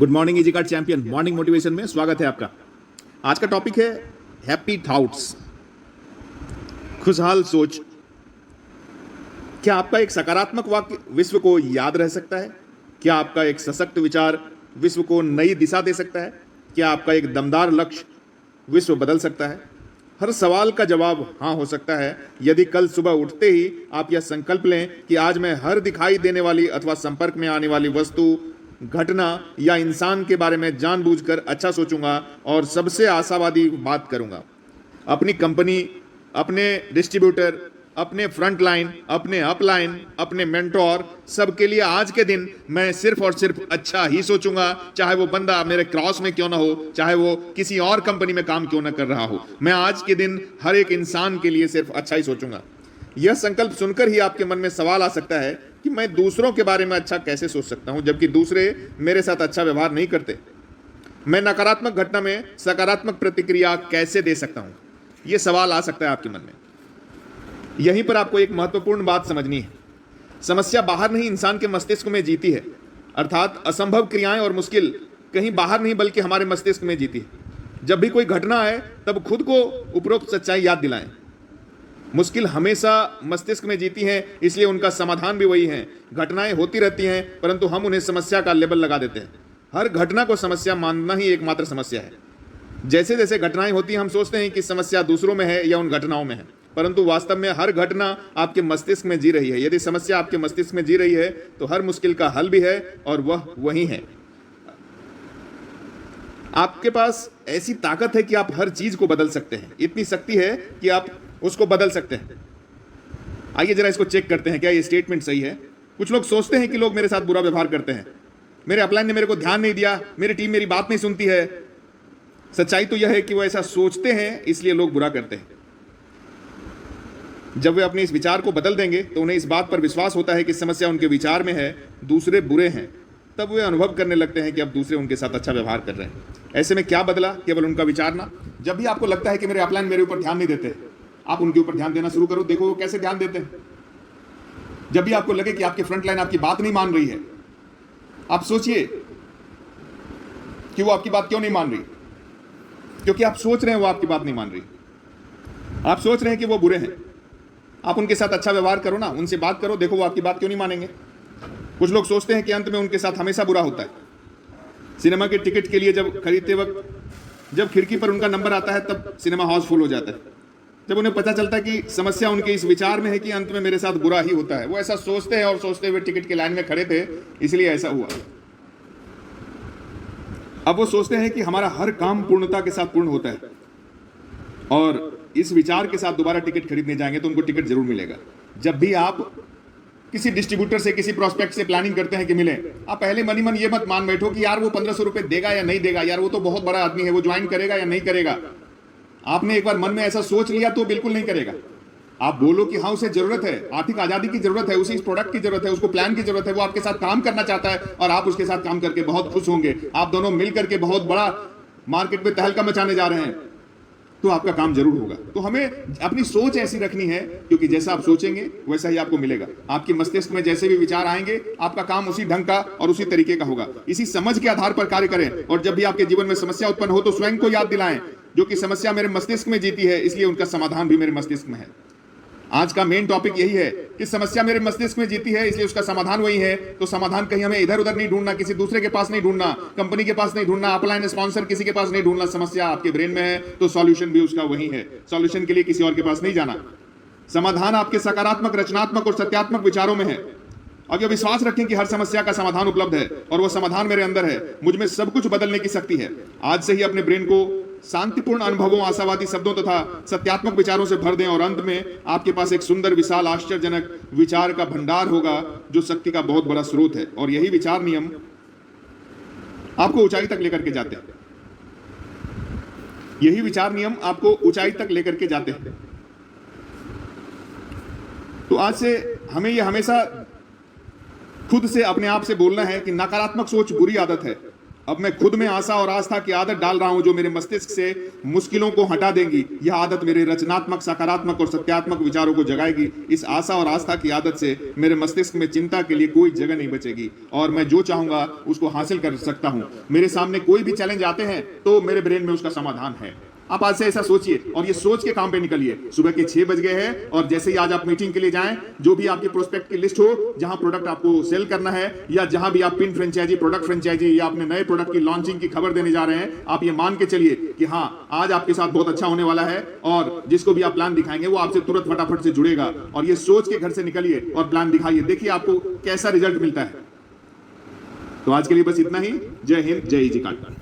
Good morning easy card champion morning motivation में स्वागत है आपका। आज का टॉपिक है हैप्पी थॉट्स, खुशहाल सोच। क्या आपका एक सकारात्मक वाक्य विश्व को याद रह सकता है? क्या आपका एक सशक्त विचार विश्व को नई दिशा दे सकता है? क्या आपका एक दमदार लक्ष्य विश्व बदल सकता है? हर सवाल का जवाब हाँ हो सकता है यदि कल सुबह उठते ही आप यह संकल्प लें कि आज मैं हर दिखाई देने वाली अथवा संपर्क में आने वाली वस्तु, घटना या इंसान के बारे में जानबूझकर अच्छा सोचूंगा और सबसे आशावादी बात करूंगा। अपनी कंपनी, अपने डिस्ट्रीब्यूटर, अपने फ्रंट लाइन, अपने अपलाइन, अपने मेंटोर, सबके लिए आज के दिन मैं सिर्फ और सिर्फ अच्छा ही सोचूंगा, चाहे वो बंदा मेरे क्रॉस में क्यों ना हो, चाहे वो किसी और कंपनी में काम क्यों ना कर रहा हो। मैं आज के दिन हर एक इंसान के लिए सिर्फ अच्छा ही सोचूंगा। यह संकल्प सुनकर ही आपके मन में सवाल आ सकता है कि मैं दूसरों के बारे में अच्छा कैसे सोच सकता हूं जबकि दूसरे मेरे साथ अच्छा व्यवहार नहीं करते। मैं नकारात्मक घटना में सकारात्मक प्रतिक्रिया कैसे दे सकता हूं? यह सवाल आ सकता है आपके मन में। यहीं पर आपको एक महत्वपूर्ण बात समझनी है। समस्या बाहर नहीं, इंसान के मस्तिष्क में जीती है। अर्थात असंभव क्रियाएं और मुश्किल कहीं बाहर नहीं बल्कि हमारे मस्तिष्क में जीती है। जब भी कोई घटना आए तब खुद को उपरोक्त सच्चाई याद दिलाएं। मुश्किल हमेशा मस्तिष्क में जीती हैं, इसलिए उनका समाधान भी वही है। घटनाएं होती रहती हैं परंतु हम उन्हें समस्या का लेबल लगा देते हैं। हर घटना को समस्या मानना ही एकमात्र समस्या है। जैसे जैसे घटनाएं होती हैं हम सोचते हैं कि समस्या दूसरों में है या उन घटनाओं में है, परंतु वास्तव में हर घटना आपके मस्तिष्क में जी रही है। यदि समस्या आपके मस्तिष्क में जी रही है तो हर मुश्किल का हल भी है और वह वही है। आपके पास ऐसी ताकत है कि आप हर चीज को बदल सकते हैं। इतनी शक्ति है कि आप उसको बदल सकते हैं। आइए जरा इसको चेक करते हैं, क्या ये स्टेटमेंट सही है। कुछ लोग सोचते हैं कि लोग मेरे साथ बुरा व्यवहार करते हैं, मेरे अपलाइन ने मेरे को ध्यान नहीं दिया, मेरी टीम मेरी बात नहीं सुनती है। सच्चाई तो यह है कि वो ऐसा सोचते हैं इसलिए लोग बुरा करते हैं। जब वे अपने इस विचार को बदल देंगे तो उन्हें इस बात पर विश्वास होता है कि समस्या उनके विचार में है, दूसरे बुरे हैं। तब वे अनुभव करने लगते हैं कि अब दूसरे उनके साथ अच्छा व्यवहार कर रहे हैं। ऐसे में क्या बदला? केवल उनका विचार ना। जब भी आपको लगता है कि मेरे अपलाइन मेरे ऊपर ध्यान नहीं देते, आप उनके ऊपर ध्यान देना शुरू करो, देखो वो कैसे ध्यान देते हैं। जब भी आपको लगे कि आपकी फ्रंट लाइन आपकी बात नहीं मान रही है, आप सोचिए कि वो आपकी बात क्यों नहीं मान रही। क्योंकि आप सोच रहे हैं वो आपकी बात नहीं मान रही। आप सोच रहे हैं कि वो बुरे हैं। आप उनके साथ अच्छा व्यवहार करो ना, उनसे बात करो, देखो वो आपकी बात क्यों नहीं मानेंगे। कुछ लोग सोचते हैं कि अंत में उनके साथ हमेशा बुरा होता है। सिनेमा के टिकट के लिए जब खरीदते वक्त जब खिड़की पर उनका नंबर आता है तब सिनेमा हॉल फुल हो जाता है। जब उन्हें पता चलता है कि समस्या उनके इस विचार में है कि अंत में मेरे साथ बुरा ही होता है, वो ऐसा सोचते हैं और सोचते हुए टिकट की लाइन में खड़े थे इसलिए ऐसा हुआ। अब वो सोचते हैं कि हमारा हर काम पूर्णता के साथ पूर्ण होता है और इस विचार के साथ दोबारा टिकट खरीदने जाएंगे तो उनको टिकट जरूर मिलेगा। जब भी आप किसी डिस्ट्रीब्यूटर से, किसी प्रोस्पेक्ट से प्लानिंग करते हैं कि मिले, आप पहले मन ही मन ये मत मान बैठो कि यार वो 1500 रुपए देगा या नहीं देगा, यार वो तो बहुत बड़ा आदमी है, वो ज्वाइन करेगा या नहीं करेगा। आपने एक बार मन में ऐसा सोच लिया तो बिल्कुल नहीं करेगा। आप बोलो कि हाँ उसे जरूरत है, आर्थिक आजादी की जरूरत है, उसे इस प्रोडक्ट की जरूरत है, उसको प्लान की जरूरत है, वो आपके साथ काम करना चाहता है और आप उसके साथ काम करके बहुत खुश होंगे। आप दोनों मिलकर के बहुत बड़ा मार्केट में तहलका मचाने जा रहे हैं, तो आपका काम जरूर होगा। तो हमें अपनी सोच ऐसी रखनी है क्योंकि जैसा आप सोचेंगे वैसा ही आपको मिलेगा। आपके मस्तिष्क में जैसे भी विचार आएंगे आपका काम उसी ढंग का और उसी तरीके का होगा। इसी समझ के आधार पर कार्य करें और जब भी आपके जीवन में समस्या उत्पन्न हो तो स्वयं को याद दिलाएं जो कि समस्या मेरे मस्तिष्क में जीती है इसलिए उनका समाधान भी मेरे मस्तिष्क में है। आज का मेन टॉपिक यही है कि समस्या मेरे मस्तिष्क में जीती है इसलिए उसका समाधान वही है। तो समाधान कहीं हमें इधर उधर नहीं ढूंढना, किसी दूसरे के पास नहीं ढूंढना, कंपनी के पास नहीं ढूंढना, अपलाइन स्पॉन्सर किसी के पास नहीं ढूंढना। समस्या आपके ब्रेन में है तो सॉल्यूशन भी उसका वही है। सॉल्यूशन के लिए किसी और के पास नहीं जाना। समाधान आपके सकारात्मक, रचनात्मक और सत्यात्मक विचारों में है। अब यह विश्वास रखें कि हर समस्या का समाधान उपलब्ध है और वह समाधान मेरे अंदर है। मुझ में सब कुछ बदलने की शक्ति है। आज से ही अपने ब्रेन को शांतिपूर्ण अनुभवों, आशावादी शब्दों तथा सत्यात्मक विचारों से भर दें और अंत में आपके पास एक सुंदर, विशाल, आश्चर्यजनक विचार का भंडार होगा जो शक्ति का बहुत बड़ा स्रोत है। और यही विचार नियम आपको ऊंचाई तक लेकर के जाते हैं। यही विचार नियम आपको ऊंचाई तक लेकर के जाते हैं। तो आज से हमें यह हमेशा खुद से, अपने आप से बोलना है कि नकारात्मक सोच बुरी आदत है अब मैं खुद में आशा और आस्था की आदत डाल रहा हूं जो मेरे मस्तिष्क से मुश्किलों को हटा देंगी। यह आदत मेरे रचनात्मक, सकारात्मक और सत्यात्मक विचारों को जगाएगी। इस आशा और आस्था की आदत से मेरे मस्तिष्क में चिंता के लिए कोई जगह नहीं बचेगी और मैं जो चाहूंगा उसको हासिल कर सकता हूं। मेरे सामने कोई भी चैलेंज आते हैं तो मेरे ब्रेन में उसका समाधान है। आप आज से ऐसा सोचिए और ये सोच के काम पे निकलिए। सुबह के 6 बज गए हैं और जैसे ही आज आप मीटिंग के लिए जाएं, जो भी आपकी प्रोस्पेक्ट की लिस्ट हो, जहां प्रोडक्ट आपको सेल करना है या जहां भी आप पिन फ्रेंचाइजी, प्रोडक्ट फ्रेंचाइजी या अपने नए प्रोडक्ट की लॉन्चिंग की खबर देने जा रहे हैं, आप ये मान के चलिए कि हाँ, आज आपके साथ बहुत अच्छा होने वाला है और जिसको भी आप प्लान दिखाएंगे वो आपसे तुरंत फटाफट से जुड़ेगा। और ये सोच के घर से निकलिए और प्लान दिखाइए, देखिए आपको कैसा रिजल्ट मिलता है। तो आज के लिए बस इतना ही। जय हिंद, जय जी काट।